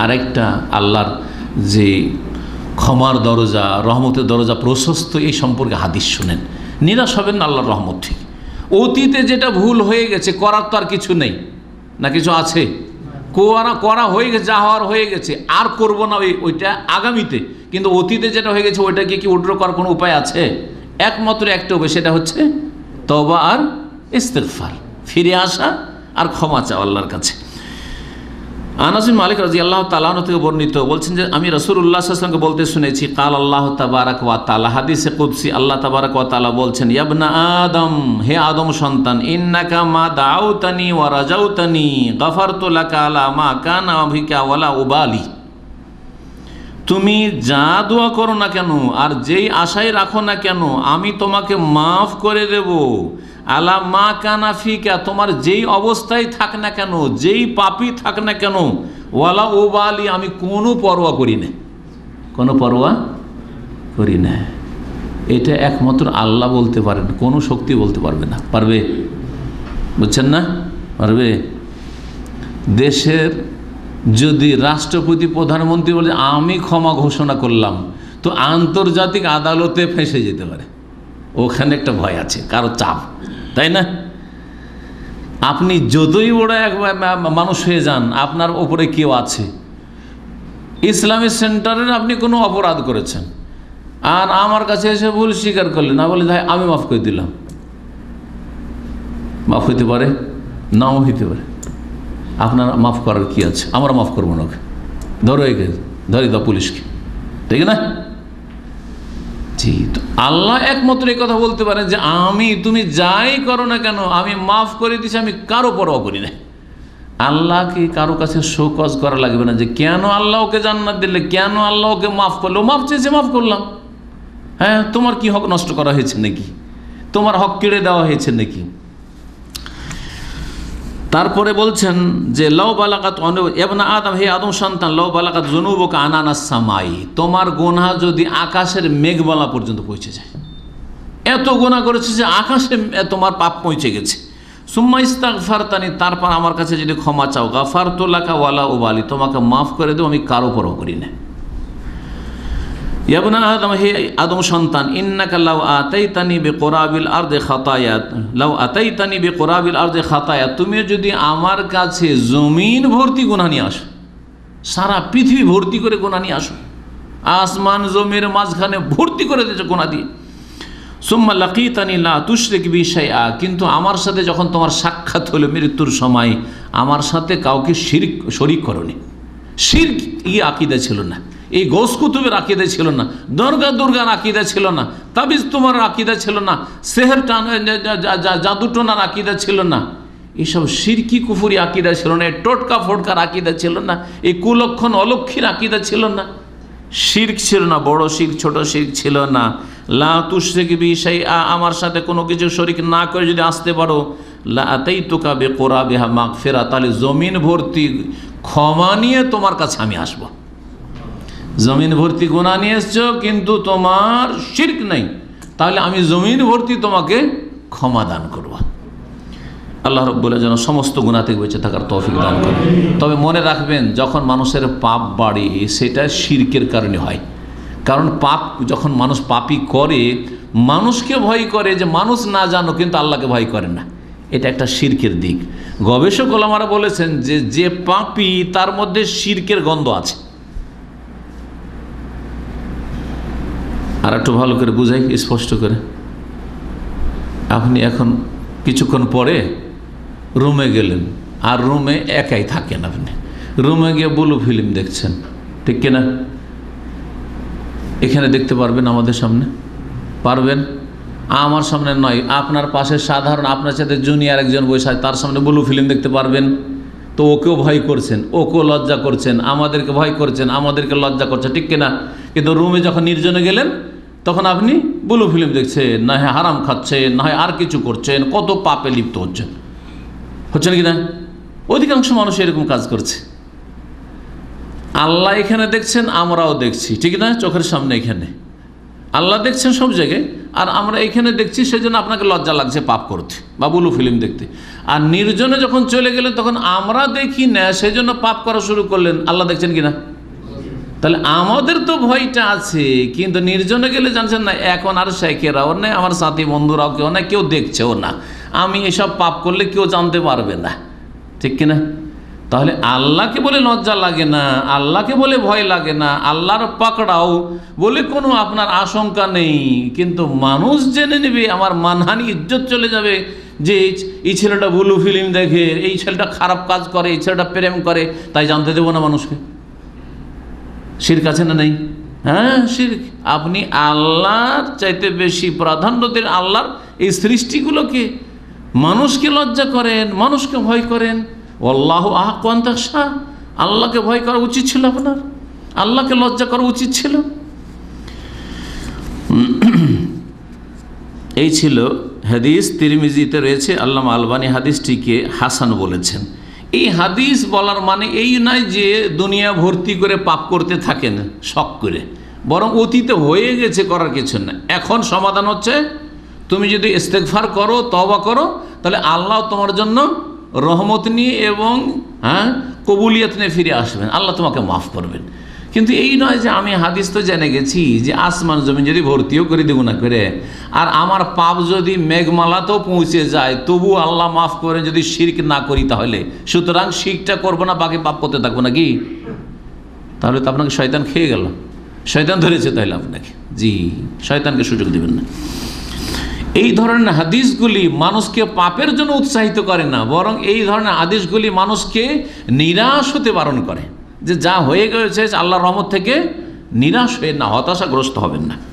আরেকটা আল্লাহর যে ক্ষমার দরজা, রহমতের দরজা প্রশস্ত, এই সম্পর্কে হাদিস শুনেন, নিরাশ হবেন না আল্লাহর রহমত থেকে। অতীতে যেটা ভুল হয়ে গেছে করার তো আর কিছু নেই, না কিছু আছে? করা হয়ে গেছে, যা হওয়ার হয়ে গেছে, আর করব না ওইটা আগামীতে। কিন্তু অতীতে যেটা হয়ে গেছে ওইটাকে কি উড্র করার কোনো উপায় আছে? একমাত্র একটা উপায়, সেটা হচ্ছে তওবা আর ইস্তিগফার, ফিরে আসা আর ক্ষমা চাওয়া আল্লাহর কাছে। আনাস বিন মালিক রাদিয়াল্লাহু তাআলা আনহু থেকে বর্ণিত, বলছেন যে আমি রাসূলুল্লাহ সাল্লাল্লাহু আলাইহি ওয়াসাল্লামকে বলতে শুনেছি, কাল আল্লাহ তাবারাক ওয়া তাআলা, হাদিসে কুদসি আল্লাহ তাবারাক ওয়া তাআলা বলছেন, ইয়া ইবনা আদম, হে আদম সন্তান, ইন্নাকা মা দাউতানি ওয়া রাজাউতানি গাফারতু লাকা আলা মা কানা বিকা ওয়ালা উবালি। তুমি যা দোয়া করো না কেন আর যেই আশায় রাখো না কেন, আমি তোমাকে মাফ করে দেব। আলা মা কানা ফিকা, তোমার যেই অবস্থায় থাক না কেন, যেই পাপী থাক না কেন, ওয়ালা উবালি, আমি কোনো পরোয়া করি না, কোনো পরোয়া করি না। এটা একমাত্র আল্লাহ বলতে পারেন, কোনো শক্তি বলতে পারবে না। পারবে? বুঝছেন না? পারবে? দেশের যদি রাষ্ট্রপতি, প্রধানমন্ত্রী বলে আমি ক্ষমা ঘোষণা করলাম, তো আন্তর্জাতিক আদালতে ফেঁসে যেতে পারে। ওখানে একটা ভয় আছে, কারো চাপ, তাই না? আপনি যতই বড় এক মানুষ হয়ে যান, আপনার ওপরে কেউ আছে। ইসলামিক সেন্টারের আপনি কোনো অপরাধ করেছেন আর আমার কাছে এসে ভুল স্বীকার করলেন, না বলে ভাই আমি মাফ করে দিলাম, মাফ হইতে পারে, নাও হইতে পারে। আপনার মাফ করার কি আছে? আমরা মাফ করবো না, ওকে ধরো, একে ধরে দাও পুলিশকে, ঠিক না? জি, তো আল্লাহ একমাত্র এই কথা বলতে পারেন যে তুমি যাই করো না কেন আমি মাফ করে দিচ্ছি, আমি কারো পরোয়া করি না। আল্লাহকে কারো কাছে শোকজ করা লাগবে না যে কেন আল্লাহ ওকে জান্নাত দিলে, কেন আল্লাহ ওকে মাফ করলো। মাফ চেয়েছে, মাফ করলাম। হ্যাঁ, তোমার কি হক নষ্ট করা হয়েছে নাকি? তোমার হক কেড়ে দেওয়া হয়েছে নাকি? তারপরে বলছেন যে লাউ বালাগাত ইবনা আদম, হে আদম সন্তান, লাউ বালাগাত যুনুবুকা আনানাস সামাই, তোমার গুনাহ যদি আকাশের মেঘমালা পর্যন্ত পৌঁছে যায়, এত গুনাহ করেছে যে আকাশে তোমার পাপ পৌঁছে গেছে। সুম্মা ইস্তাগফারতানি, তারপর আমার কাছে যদি ক্ষমা চাও, গাফারতু লাকা ওয়ালা উবালি, তোমাকে মাফ করে দেব, আমি কারো পরোয়া করি না। ইয়া ইবনা আদম, হে আদম সন্তান, ইন্নাকা লাউ আতাইতানি বিকুরাবিল আরদি খাতায়া, লাউ আতাইতানি বিকুরাবিল আরদি খাতায়া, তুমি যদি আমার কাছে জমিন ভর্তি গুনাহ নিয়ে আসো, সারা পৃথিবী ভর্তি করে গুনাহ নিয়ে আসো, আসমান জমির মাঝখানে ভর্তি করে দিয়েছো গুনাহ দিয়ে। সুম্মা লাকিতানি লা তুশরিক বি শাইআ, কিন্তু আমার সাথে যখন তোমার সাক্ষাৎ হলো মৃত্যুর সময়, আমার সাথে কাউকে শরীক করনি। শিরক আকীদা ছিল না, এই গৌস কুতুবের আকীদা ছিল না, দুর্গার আকীদা ছিল না, তাবিজ তোমার আকীদা ছিল না, সেহের জাদুটোনার আকীদা ছিল না, এইসব শিরকি কুফুরি আকীদা ছিল না, টোটকা ফোটকার আকীদা ছিল না, এই কুলক্ষণ অলক্ষীর আকীদা ছিল না। শিরক ছিল না, বড় শিরক ছোট শিরক ছিল না। লা তুশরিক বি শাইআ, আমার সাথে কোনো কিছু শরীক না করে যদি আসতে পারো, লা আতাইতুকা বিকুরাবিহা মাগফিরা, তাহলে জমিন ভর্তি ক্ষমা নিয়ে তোমার কাছে আমি আসব। জমিন ভর্তি গুনাহ নিয়ে এসছো কিন্তু তোমার শিরক নেই, তাহলে আমি জমিন ভর্তি তোমাকে ক্ষমা দান করব। আল্লাহ রাব্বুল আলামিন যেন সমস্ত গুনাহ থেকে বেঁচে থাকার তৌফিক দান করেন। তবে মনে রাখবেন, যখন মানুষের পাপ বাড়ে সেটা শিরকের কারণে হয়। কারণ পাপ যখন মানুষ পাপই করে, মানুষকে ভয় করে যে মানুষ না জানো, কিন্তু আল্লাহকে ভয় করে না, এটা একটা শিরকের দিক। গবেষক ওলামারা বলেছেন যে পাপী তার মধ্যে শিরকের গন্ধ আছে। আর একটু ভালো করে বুঝাই, স্পষ্ট করে। আপনি এখন কিছুক্ষণ পরে রুমে গেলেন, আর রুমে একাই থাকেন, আপনি রুমে গিয়ে ব্লু ফিল্ম দেখছেন, ঠিক কিনা? এখানে দেখতে পারবেন আমাদের সামনে? পারবেন? আমার সামনে নয়, আপনার পাশে সাধারণ আপনার সাথে জুনিয়র একজন বসে তার সামনে ব্লু ফিল্ম দেখতে পারবেন? তো ওকেও ভয় করছেন, ওকেও লজ্জা করছেন, আমাদেরকে ভয় করছেন, আমাদেরকে লজ্জা করছে, ঠিক কিনা? কিন্তু রুমে যখন নির্জনে গেলেন, তখন আপনি ব্লু ফিল্ম দেখছেন, না হয় হারাম খাচ্ছেন, না হয় আর কিছু করছেন, কত পাপে লিপ্ত হচ্ছেন, হচ্ছেন কি না? অধিকাংশ মানুষ এরকম কাজ করছে। আল্লাহ এখানে দেখছেন, আমরাও দেখছি, ঠিক না? চোখের সামনে এখানে আল্লাহ দেখছেন সব জায়গায়, আর আমরা এখানে দেখছি, সেজন্য আপনাকে লজ্জা লাগছে পাপ করতে বা বুলু ফিল্ম দেখতে। আর নির্জনে যখন চলে গেলেন তখন আমরা দেখি না, সেজন্য পাপ করা শুরু করলেন। আল্লাহ দেখছেন কিনা? তাহলে আমাদের তো ভয়টা আছে, কিন্তু নির্জনে গেলে জানছেন না, এখন আর শেখেরাও নেই, আমার সাথী বন্ধুরাও কেউ না, কেউ দেখছেও না, আমি এসব পাপ করলে কেউ জানতে পারবে না, ঠিক কিনা? তাহলে আল্লাহকে বলে লজ্জা লাগে না, আল্লাহকে বলে ভয় লাগে না, আল্লাহর পাকড়াও বলে কোনো আপনার আশঙ্কা নেই, কিন্তু মানুষ জেনে নেবে, আমার মানহানি, ইজ্জত চলে যাবে, যে এই ছেলেটা বুলু ফিল্ম দেখে, এই ছেলেটা খারাপ কাজ করে, এই ছেলেটা প্রেম করে, তাই জানতে দেবো না মানুষকে। শিরক আছে না নেই? হ্যাঁ, শিরক। আপনি আল্লাহর চাইতে বেশি প্রাধান্য দেন আল্লাহর এই সৃষ্টিগুলোকে, মানুষকে লজ্জা করেন, মানুষকে ভয় করেন। আল্লাহু আহাক্কু আন তাখশা, আল্লাহকে ভয় করা উচিত ছিল আপনার, আল্লাহকে লজ্জা করা উচিত ছিল। এই ছিল হাদিস, তিরমিজিতে রয়েছে, আল্লামা আলবানী হাদিসটিকে হাসান বলেছেন। এই হাদিস বলার মানে এই নয় যে দুনিয়া ভর্তি করে পাপ করতে থাকেন শখ করে, বরং অতীতে হয়ে গেছে, করার কিছু না। এখন সমাধান হচ্ছে, তুমি যদি ইস্তেগফার করো, তওবা করো, তাহলে আল্লাহ তোমার জন্য রহমত নিয়ে এবং কবুলিয়ত নিয়ে ফিরে আসবেন, আল্লাহ তোমাকে মাফ করবেন। কিন্তু এই নয় যে আমি হাদিস তো জেনে গেছি যে আসমান জমিন যদি ভর্তিও করে দেবো না করে, আর আমার পাপ যদি মেঘমালাতেও পৌঁছে যায়, তবু আল্লাহ মাফ করে যদি শিরক না করি, তাহলে সুতরাং শিরকটা করবো না, বাকি পাপ করতে থাকবো নাকি? তাহলে তো আপনাকে শয়তান খেয়ে গেল, শয়তান ধরেছে তাহলে আপনাকে। জি, শয়তানকে সুযোগ দেবেন না। এই ধরনের হাদিসগুলি মানুষকে পাপের জন্য উৎসাহিত করে না, বরং এই ধরনের হাদিসগুলি মানুষকে নিরাশ হতে বারণ করে, যে যা হয়ে গেছে আল্লাহর রহমত থেকে নিরাশ হয়ে না, হতাশাগ্রস্ত হবেন না।